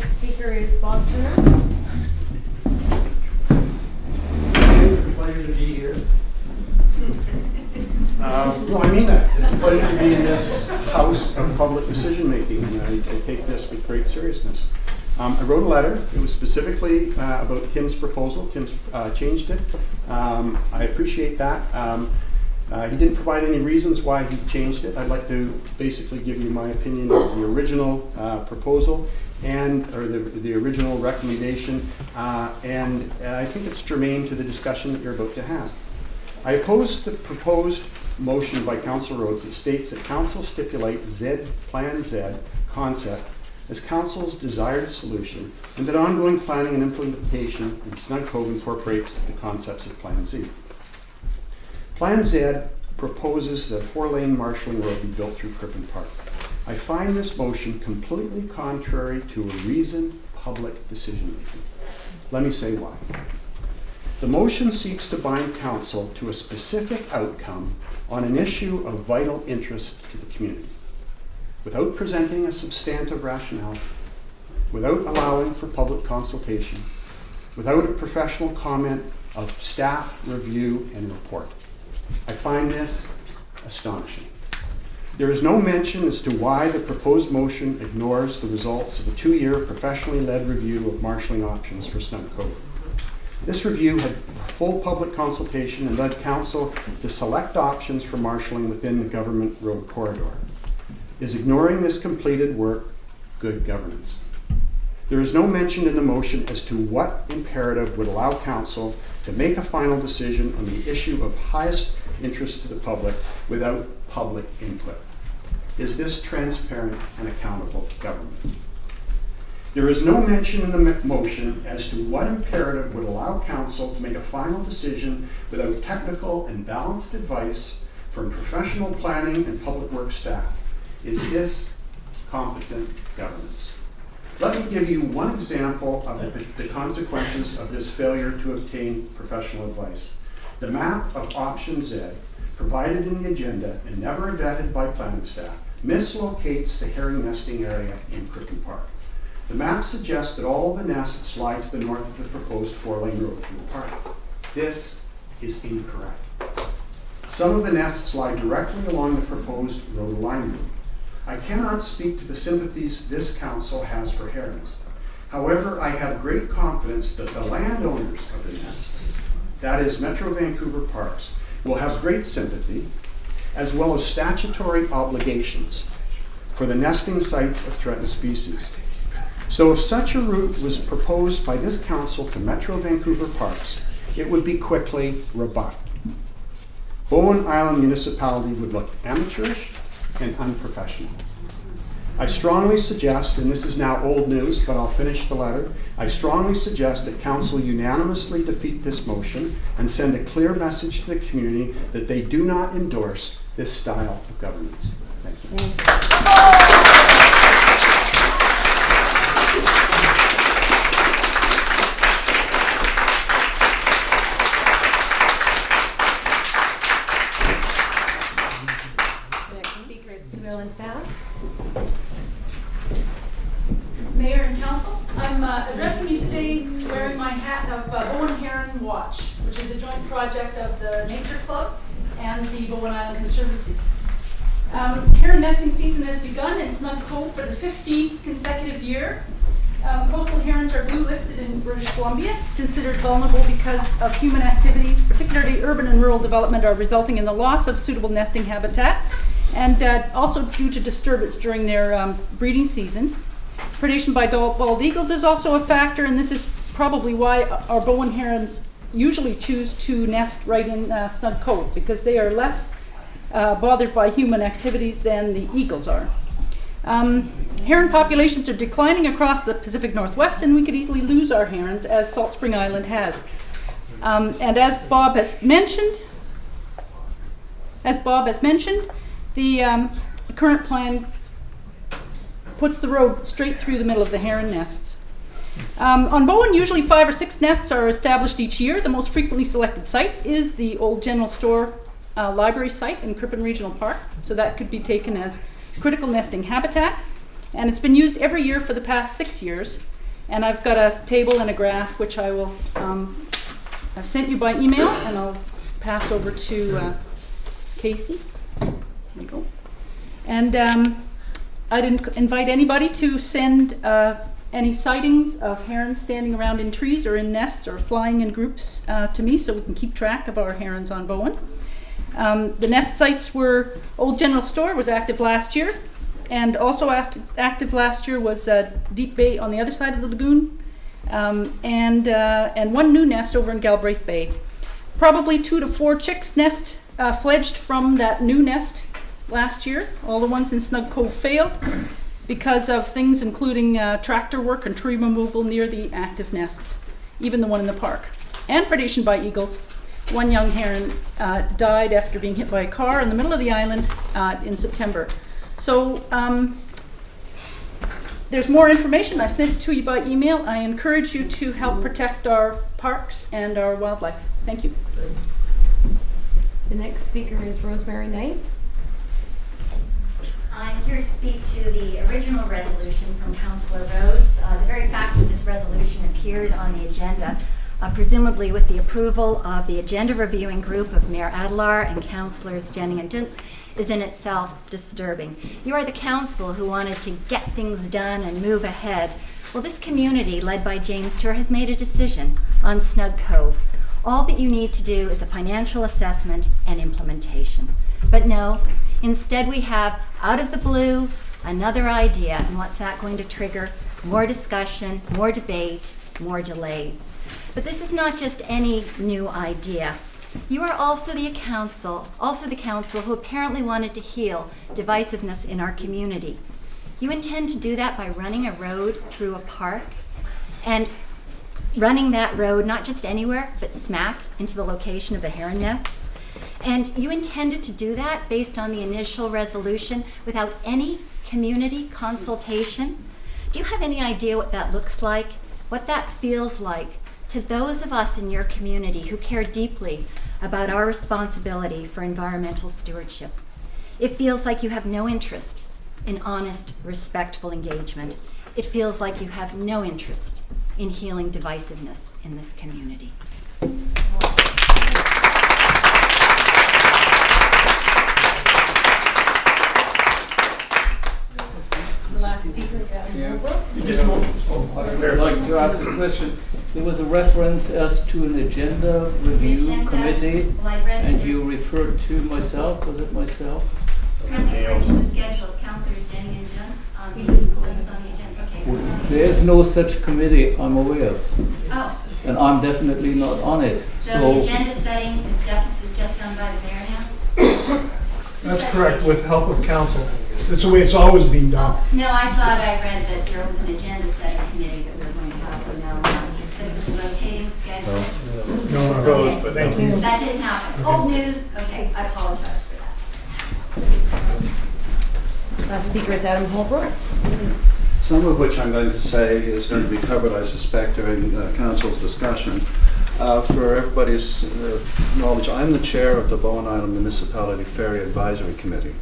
Next speaker is Bob Turner. It's a pleasure to be here. No, I mean that. It's a pleasure to be in this house of public decision making, and I take this with great seriousness. I wrote a letter. It was specifically about Tim's proposal. Tim's changed it. I appreciate that. He didn't provide any reasons why he changed it. I'd like to basically give you my opinion of the original proposal or the original recommendation, and I think it's germane to the discussion that you're about to have. I oppose the proposed motion by Councillor Rhodes that states that Council stipulate Plan Z concept as Council's desired solution, and that ongoing planning and implementation in Snug Cove incorporates the concepts of Plan Z. Plan Z proposes that a 4-lane Marshaling road be built through Crippen Park. I find this motion completely contrary to a reasoned public decision making. Let me say why. The motion seeks to bind Council to a specific outcome on an issue of vital interest to the community, without presenting a substantive rationale, without allowing for public consultation, without a professional comment of staff review and report. I find this astonishing. There is no mention as to why the proposed motion ignores the results of a 2-year professionally led review of marshalling options for Snug Cove. This review had full public consultation and led Council to select options for marshalling within the government road corridor. Is ignoring this completed work good governance? There is no mention in the motion as to what imperative would allow Council to make a final decision on the issue of highest interest to the public without public input. Is this transparent and accountable government? There is no mention in the motion as to what imperative would allow Council to make a final decision without technical and balanced advice from professional planning and public works staff. Is this competent governance? Let me give you one example of the consequences of this failure to obtain professional advice. The map of option Z, provided in the agenda and never vetted by planning staff, mislocates the herring nesting area in Crippen Park. The map suggests that all the nests lie to the north of the proposed 4-lane road through the park. This is incorrect. Some of the nests lie directly along the proposed road line route. I cannot speak to the sympathies this Council has for herons. However, I have great confidence that the landowners of the nests, that is Metro Vancouver Parks, will have great sympathy, as well as statutory obligations for the nesting sites of threatened species. So if such a route was proposed by this Council to Metro Vancouver Parks, it would be quickly rebuffed. Bowen Island Municipality would look amateurish and unprofessional. I strongly suggest, and this is now old news, but I'll finish the letter, I strongly suggest that Council unanimously defeat this motion and send a clear message to the community that they do not endorse this style of governance. Thank you. Mayor and Council, I'm addressing you today wearing my hat of Bowen Heron Watch, which is a joint project of the Nature Club and the Bowen Island Conservancy. Heron nesting season has begun in Snug Cove for the 15th consecutive year. Coastal herons are blue listed in British Columbia, considered vulnerable because of human activities, particularly urban and rural development, are resulting in the loss of suitable nesting habitat, and also due to disturbance during their breeding season. Predation by bald eagles is also a factor, and this is probably why our Bowen herons usually choose to nest right in Snug Cove, because they are less bothered by human activities than the eagles are. Heron populations are declining across the Pacific Northwest, and we could easily lose our herons, as Salt Spring Island has. And as Bob has mentioned, the current plan puts the road straight through the middle of the heron nests. On Bowen, usually 5 or 6 nests are established each year. The most frequently selected site is the old general store library site in Crippen Regional Park, so that could be taken as critical nesting habitat, and it's been used every year for the past 6 years. And I've got a table and a graph which I will, I've sent you by email, and I'll pass over to Casey. There you go. And I'd invite anybody to send any sightings of herons standing around in trees or in nests or flying in groups to me, so we can keep track of our herons on Bowen. The nest sites were Old General Store was active last year, and also active last year was Deep Bay on the other side of the lagoon, and one new nest over in Galbraith Bay. Probably 2 to 4 chicks fledged from that new nest last year. All the ones in Snug Cove failed because of things including tractor work and tree removal near the active nests, even the one in the park, and predation by eagles. One young heron died after being hit by a car in the middle of the island in September. So there's more information. I've sent it to you by email. I encourage you to help protect our parks and our wildlife. Thank you. The next speaker is Rosemary Knight. I'm here to speak to the original resolution from Councillor Rhodes. The very fact that this resolution appeared on the agenda, presumably with the approval of the agenda reviewing group of Mayor Adlar and Councillors Jennings and Duntz, is in itself disturbing. You are the council who wanted to get things done and move ahead. Well, this community, led by James Tour, has made a decision on Snug Cove. All that you need to do is a financial assessment and implementation. But no, instead we have, out of the blue, another idea. And what's that going to trigger? More discussion, more debate, more delays. But this is not just any new idea. You are also the council who apparently wanted to heal divisiveness in our community. You intend to do that by running a road through a park, and running that road not just anywhere, but smack into the location of the heron nests. And you intended to do that based on the initial resolution without any community consultation. Do you have any idea what that looks like? What that feels like to those of us in your community who care deeply about our responsibility for environmental stewardship? It feels like you have no interest in honest, respectful engagement. It feels like you have no interest in healing divisiveness in this community. The last speaker is Adam Holbrook. I'd like to ask a question. There was a reference as to an agenda review committee, and you referred to myself. Was it myself? Currently, according to the schedule, it's Councillors Jennings and Duntz on the agenda. Okay. There is no such committee I'm aware of, Oh, and I'm definitely not on it. so the agenda setting is just done by the mayor now? That's correct, with help of council. That's the way it's always been done. Oh, no, I thought I read that there was an agenda setting committee that we were going to have, but no, that it was a rotating schedule. No one goes, but thank you. That didn't happen. Old news. Okay, I apologize for that. Last speaker is Adam Holbrook. Some of which I'm going to say is going to be covered, I suspect, during council's discussion. For everybody's knowledge, I'm the chair of the Bowen Island Municipality Ferry Advisory Committee.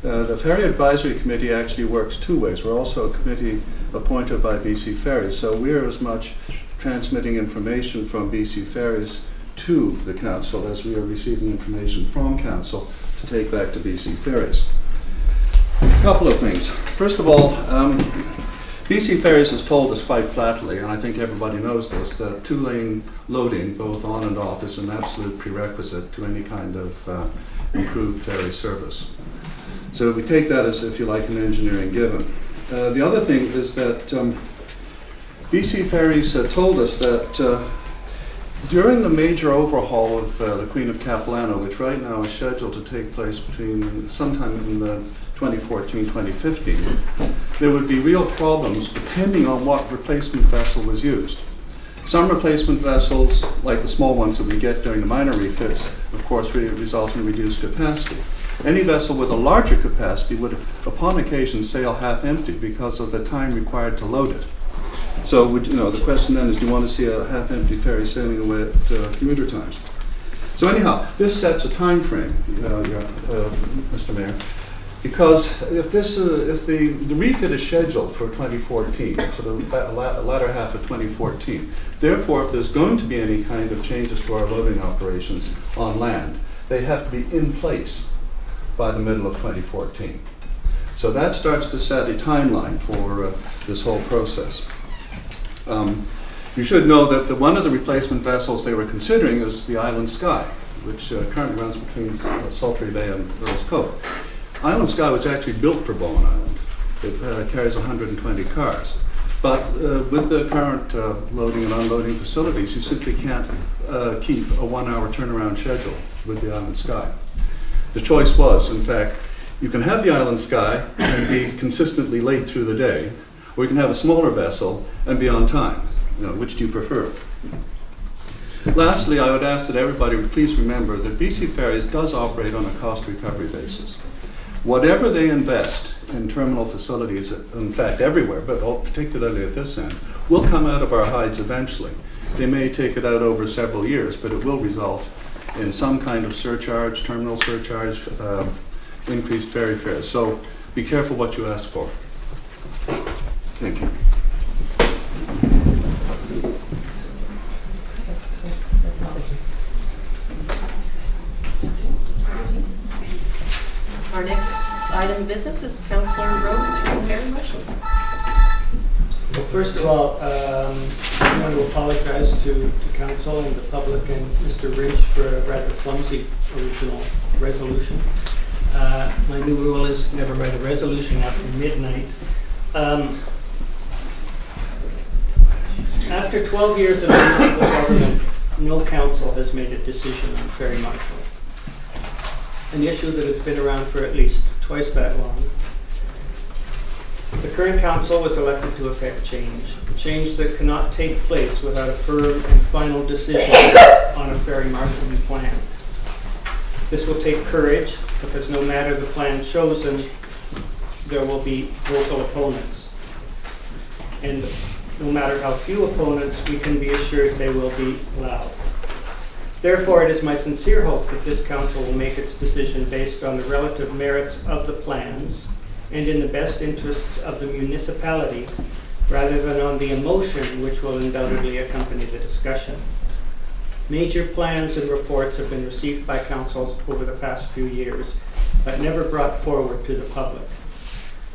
The Ferry Advisory Committee actually works two ways. We're also a committee appointed by BC Ferries, so we're as much transmitting information from BC Ferries to the council as we are receiving information from council to take back to BC Ferries. A couple of things. First of all, BC Ferries has told us quite flatly, and I think everybody knows this, that two-lane loading, both on and off, is an absolute prerequisite to any kind of improved ferry service. So we take that as, if you like, an engineering given. The other thing is that BC Ferries told us that during the major overhaul of the Queen of Capilano, which right now is scheduled to take place between sometime in 2014-2015, there would be real problems depending on what replacement vessel was used. Some replacement vessels, like the small ones that we get during the minor refits, of course, result in reduced capacity. Any vessel with a larger capacity would, upon occasion, sail half empty because of the time required to load it. So, the question then is, do you want to see a half-empty ferry sailing away at commuter times? So anyhow, this sets a time frame, Mr. Mayor. Because if the refit is scheduled for 2014, so the latter half of 2014, therefore if there's going to be any kind of changes to our loading operations on land, they have to be in place by the middle of 2014. So that starts to set a timeline for this whole process. You should know that one of the replacement vessels they were considering is the Island Sky, which currently runs between Sultry Bay and Earl's Cove. Island Sky was actually built for Bowen Island. It carries 120 cars. But with the current loading and unloading facilities, you simply can't keep a 1-hour turnaround schedule with the Island Sky. The choice was, in fact, you can have the Island Sky and be consistently late through the day, or you can have a smaller vessel and be on time. Which do you prefer? Lastly, I would ask that everybody would please remember that BC Ferries does operate on a cost recovery basis. Whatever they invest in terminal facilities, in fact everywhere, but particularly at this end, will come out of our hides eventually. They may take it out over several years, but it will result in some kind of surcharge, terminal surcharge, increased ferry fares. So be careful what you ask for. Thank you. Our next item of business is Councillor Rhodes from Ferry, Marshaling. Well, first of all, I want to apologize to Council and the public and Mr. Ridge for a rather clumsy original resolution. My new rule is never write a resolution after midnight. After 12 years of municipal government, no council has made a decision on Ferry Marshaling. An issue that has been around for at least twice that long. The current council was elected to effect change that cannot take place without a firm and final decision on a ferry marshalling plan. This will take courage, because no matter the plan chosen, there will be vocal opponents. And no matter how few opponents, we can be assured they will be loud. Therefore, it is my sincere hope that this council will make its decision based on the relative merits of the plans and in the best interests of the municipality, rather than on the emotion which will undoubtedly accompany the discussion. Major plans and reports have been received by councils over the past few years, but never brought forward to the public.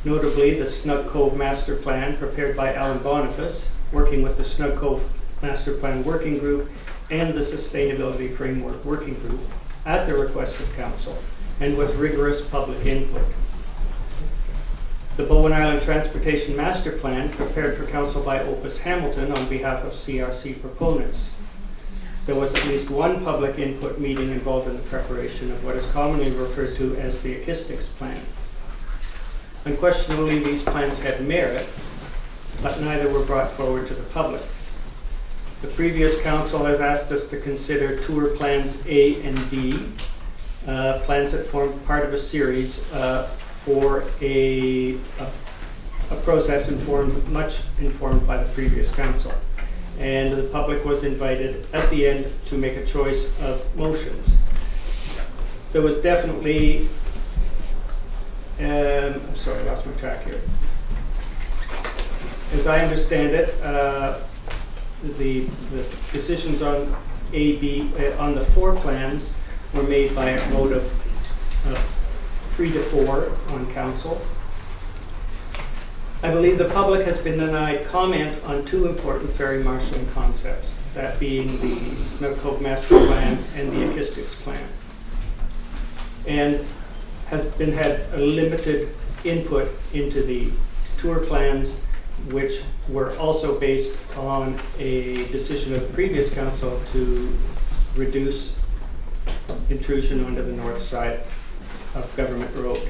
Notably, the Snug Cove Master Plan, prepared by Alan Boniface, working with the Snug Cove Master Plan Working Group and the Sustainability Framework Working Group, at the request of council, and with rigorous public input. The Bowen Island Transportation Master Plan, prepared for council by Opus Hamilton on behalf of CRC proponents. There was at least one public input meeting involved in the preparation of what is commonly referred to as the acoustics plan. Unquestionably, these plans had merit, but neither were brought forward to the public. The previous council has asked us to consider tour plans A and D, plans that form part of a series for a process much informed by the previous council. And the public was invited at the end to make a choice of motions. There was definitely, sorry, I lost my track here. As I understand it, the decisions on A, B, on the 4 plans were made by a vote of 3-4 on council. I believe the public has been denied comment on 2 important ferry marshalling concepts, that being the Snug Cove Master Plan and the acoustics plan, and has had a limited input into the tour plans, which were also based on a decision of the previous council to reduce intrusion onto the north side of Government Road.